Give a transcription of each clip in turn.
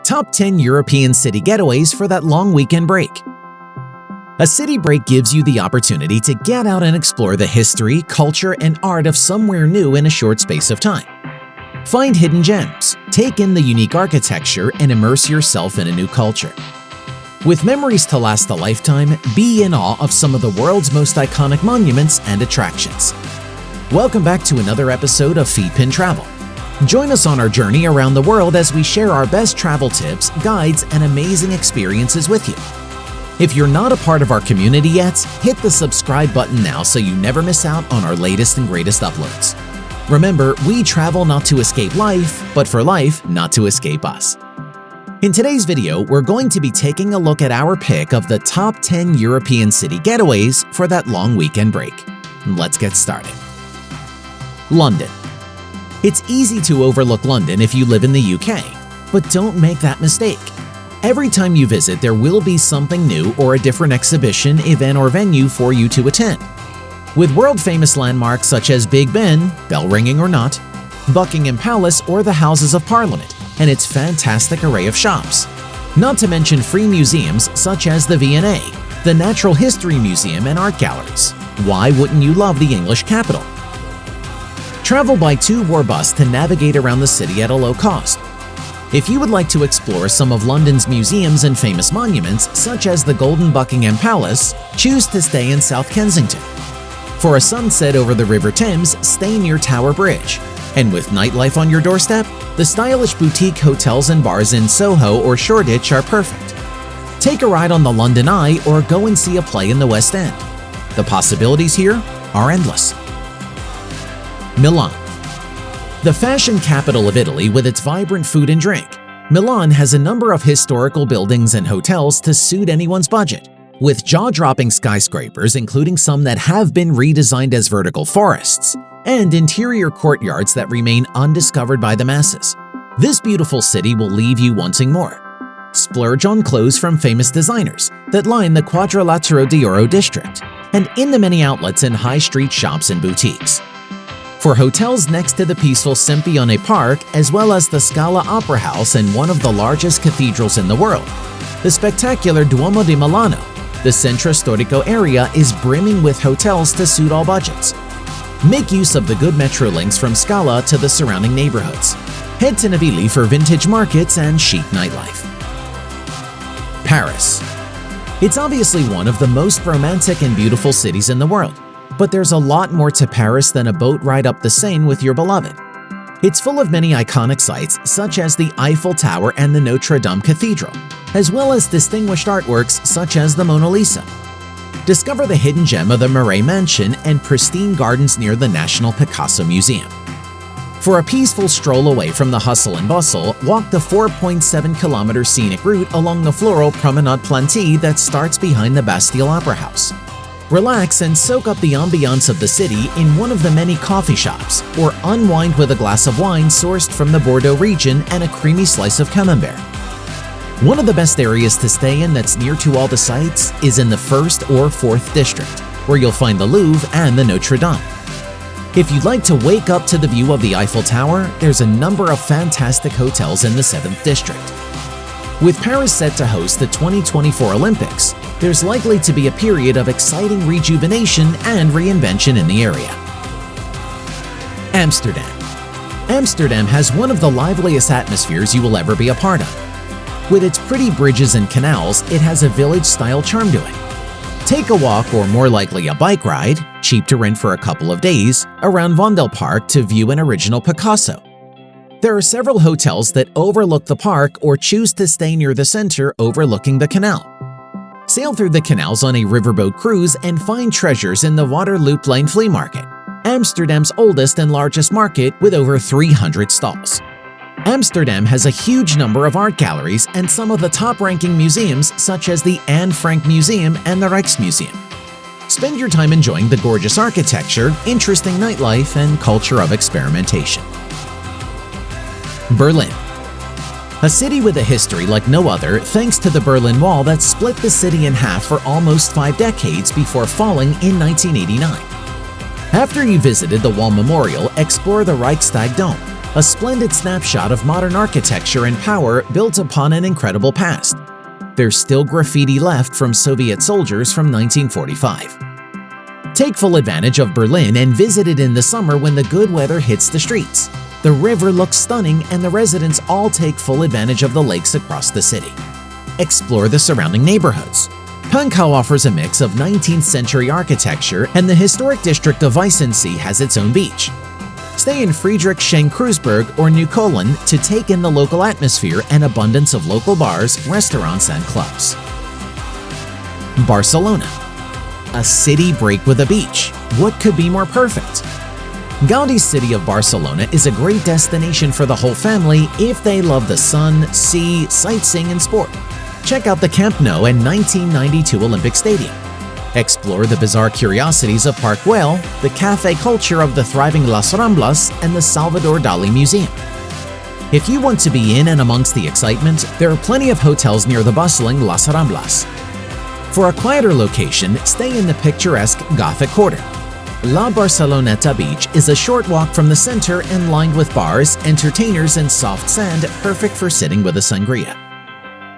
Top 10 European city getaways for that long weekend break. A city break gives you the opportunity to get out and explore the history, culture, and art of somewhere new in a short space of time. Find hidden gems, take in the unique architecture, and immerse yourself in a new culture. With memories to last a lifetime, be in awe of some of the world's most iconic monuments and attractions. Welcome back to another episode of Feetpin Travel. Join us on our journey around the world as we share our best travel tips, guides, and amazing experiences with you. If you're not a part of our community yet, hit the subscribe button now so you never miss out on our latest and greatest uploads. Remember, we travel not to escape life, but for life not to escape us. In today's video, we're going to be taking a look at our pick of the top 10 European city getaways for that long weekend break. Let's get started. London. It's easy to overlook London if you live in the UK, but don't make that mistake. Every time you visit, there will be something new or a different exhibition, event, or venue for you to attend. With world-famous landmarks such as Big Ben, bell ringing or not, Buckingham Palace, or the Houses of Parliament, and its fantastic array of shops. Not to mention free museums such as the V&A, the Natural History Museum, and art galleries. Why wouldn't you love the English capital? Travel by tube or bus to navigate around the city at a low cost. If you would like to explore some of London's museums and famous monuments, such as the Golden Buckingham Palace, choose to stay in South Kensington. For a sunset over the River Thames, stay near Tower Bridge. And with nightlife on your doorstep, the stylish boutique hotels and bars in Soho or Shoreditch are perfect. Take a ride on the London Eye or go and see a play in the West End. The possibilities here are endless. Milan. The fashion capital of Italy with its vibrant food and drink, Milan has a number of historical buildings and hotels to suit anyone's budget, with jaw-dropping skyscrapers including some that have been redesigned as vertical forests, and interior courtyards that remain undiscovered by the masses. This beautiful city will leave you wanting more. Splurge on clothes from famous designers that line the Quadrilatero d'Oro district, and in the many outlets and high street shops and boutiques. For hotels next to the peaceful Sempione Park, as well as the Scala Opera House and one of the largest cathedrals in the world, the spectacular Duomo di Milano, the Centro Storico area is brimming with hotels to suit all budgets. Make use of the good metro links from Scala to the surrounding neighborhoods. Head to Navili for vintage markets and chic nightlife. Paris. It's obviously one of the most romantic and beautiful cities in the world. But there's a lot more to Paris than a boat ride up the Seine with your beloved. It's full of many iconic sites such as the Eiffel Tower and the Notre Dame Cathedral, as well as distinguished artworks such as the Mona Lisa. Discover the hidden gem of the Marais Mansion and pristine gardens near the National Picasso Museum. For a peaceful stroll away from the hustle and bustle, walk the 4.7-kilometer scenic route along the floral Promenade Planty that starts behind the Bastille Opera House. Relax and soak up the ambiance of the city in one of the many coffee shops, or unwind with a glass of wine sourced from the Bordeaux region and a creamy slice of camembert. One of the best areas to stay in that's near to all the sites is in the 1st or 4th district, where you'll find the Louvre and the Notre Dame. If you'd like to wake up to the view of the Eiffel Tower, there's a number of fantastic hotels in the 7th district. With Paris set to host the 2024 Olympics, there's likely to be a period of exciting rejuvenation and reinvention in the area. Amsterdam. Amsterdam has one of the liveliest atmospheres you will ever be a part of. With its pretty bridges and canals, it has a village-style charm to it. Take a walk, or more likely a bike ride, cheap to rent for a couple of days, around Vondelpark to view an original Picasso. There are several hotels that overlook the park or choose to stay near the center overlooking the canal. Sail through the canals on a riverboat cruise and find treasures in the Waterlooplein Flea Market, Amsterdam's oldest and largest market with over 300 stalls. Amsterdam has a huge number of art galleries and some of the top-ranking museums such as the Anne Frank Museum and the Rijksmuseum. Spend your time enjoying the gorgeous architecture, interesting nightlife, and culture of experimentation. Berlin. A city with a history like no other thanks to the Berlin Wall that split the city in half for almost 5 decades before falling in 1989. After you visited the Wall Memorial, explore the Reichstag Dome, a splendid snapshot of modern architecture and power built upon an incredible past. There's still graffiti left from Soviet soldiers from 1945. Take full advantage of Berlin and visit it in the summer when the good weather hits the streets. The river looks stunning and the residents all take full advantage of the lakes across the city. Explore the surrounding neighborhoods. 𝐭𝐞 offers a mix of 19th century architecture, and the historic district of 𝐽𝐸𝐴 has its own beach. Stay in Friedrichshain-Kreuzberg or Neukölln to take in the local atmosphere and abundance of local bars, restaurants, and clubs. Barcelona. A city break with a beach. What could be more perfect? Gaudi's city of Barcelona is a great destination for the whole family if they love the sun, sea, sightseeing, and sport. Check out the Camp Nou and 1992 Olympic Stadium. Explore the bizarre curiosities of Park Güell, the cafe culture of the thriving Las Ramblas, and the Salvador Dali Museum. If you want to be in and amongst the excitement, there are plenty of hotels near the bustling Las Ramblas. For a quieter location, stay in the picturesque Gothic Quarter. La Barceloneta Beach is a short walk from the center and lined with bars, entertainers, and soft sand, perfect for sitting with a sangria.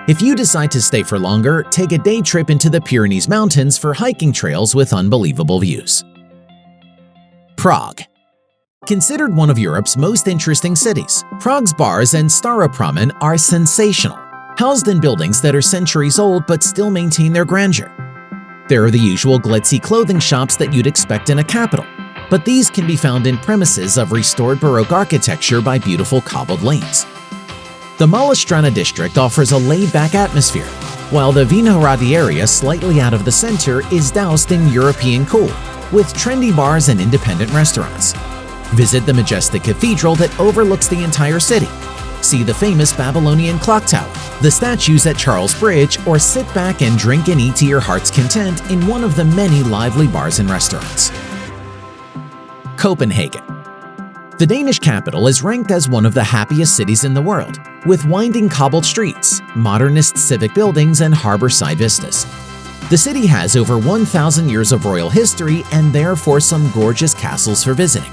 If you decide to stay for longer, take a day trip into the Pyrenees Mountains for hiking trails with unbelievable views. Prague. Considered one of Europe's most interesting cities, Prague's bars and Staropramen are sensational, housed in buildings that are centuries old but still maintain their grandeur. There are the usual glitzy clothing shops that you'd expect in a capital, but these can be found in premises of restored Baroque architecture by beautiful cobbled lanes. The Malá district offers a laid-back atmosphere, while the Vinohrady area slightly out of the center is doused in European cool, with trendy bars and independent restaurants. Visit the majestic cathedral that overlooks the entire city. See the famous Babylonian clock tower, the statues at Charles Bridge, or sit back and drink and eat to your heart's content in one of the many lively bars and restaurants. Copenhagen. The Danish capital is ranked as one of the happiest cities in the world, with winding cobbled streets, modernist civic buildings, and harbor-side vistas. The city has over 1,000 years of royal history and therefore some gorgeous castles for visiting.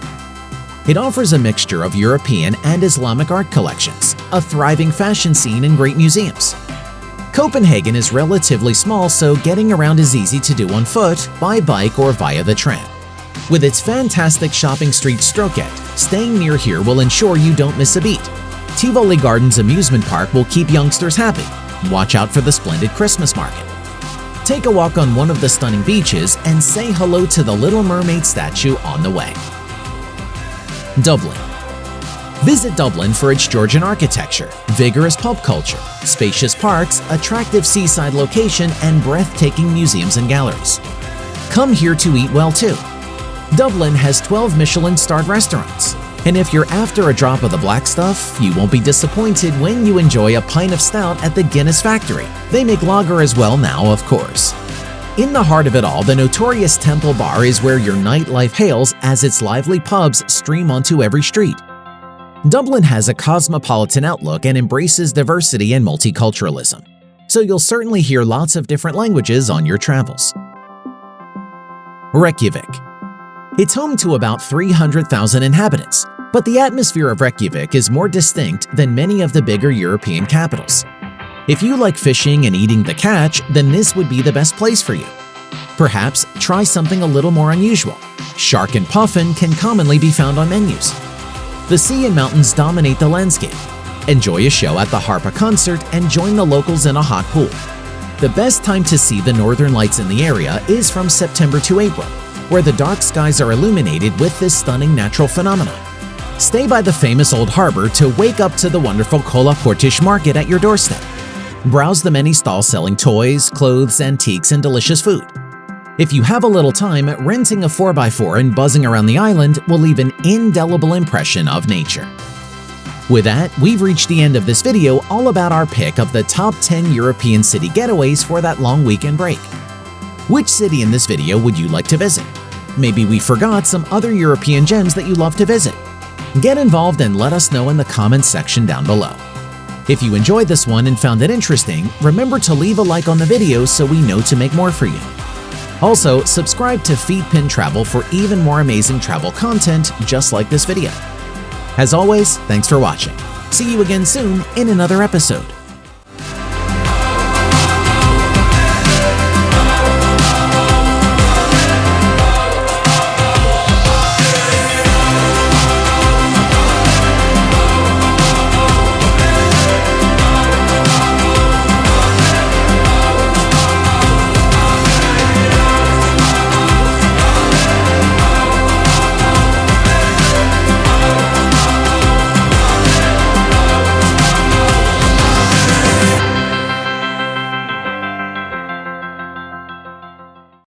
It offers a mixture of European and Islamic art collections, a thriving fashion scene, and great museums. Copenhagen is relatively small, so getting around is easy to do on foot, by bike, or via the tram. With its fantastic shopping street Stroket, staying near here will ensure you don't miss a beat. Tivoli Gardens amusement park will keep youngsters happy. Watch out for the splendid Christmas market. Take a walk on one of the stunning beaches and say hello to the Little Mermaid statue on the way. Dublin. Visit Dublin for its Georgian architecture, vigorous pub culture, spacious parks, attractive seaside location, and breathtaking museums and galleries. Come here to eat well too. Dublin has 12 Michelin-starred restaurants, and if you're after a drop of the black stuff, you won't be disappointed when you enjoy a pint of stout at the Guinness Factory. They make lager as well now, of course. In the heart of it all, the notorious Temple Bar is where your nightlife hails as its lively pubs stream onto every street. Dublin has a cosmopolitan outlook and embraces diversity and multiculturalism, so you'll certainly hear lots of different languages on your travels. Reykjavik. It's home to about 300,000 inhabitants, but the atmosphere of Reykjavik is more distinct than many of the bigger European capitals. If you like fishing and eating the catch, then this would be the best place for you. Perhaps try something a little more unusual. Shark and puffin can commonly be found on menus. The sea and mountains dominate the landscape. Enjoy a show at the Harpa concert and join the locals in a hot pool. The best time to see the northern lights in the area is from September to April, where the dark skies are illuminated with this stunning natural phenomenon. Stay by the famous old harbor to wake up to the wonderful Kola Portish market at your doorstep. Browse the many stalls selling toys, clothes, antiques, and delicious food. If you have a little time, renting a 4x4 and buzzing around the island will leave an indelible impression of nature. With that, we've reached the end of this video all about our pick of the top 10 European city getaways for that long weekend break. Which city in this video would you like to visit? Maybe we forgot some other European gems that you love to visit. Get involved and let us know in the comments section down below. If you enjoyed this one and found it interesting, remember to leave a like on the video so we know to make more for you. Also, subscribe to Feetpin Travel for even more amazing travel content just like this video. As always, thanks for watching. See you again soon in another episode.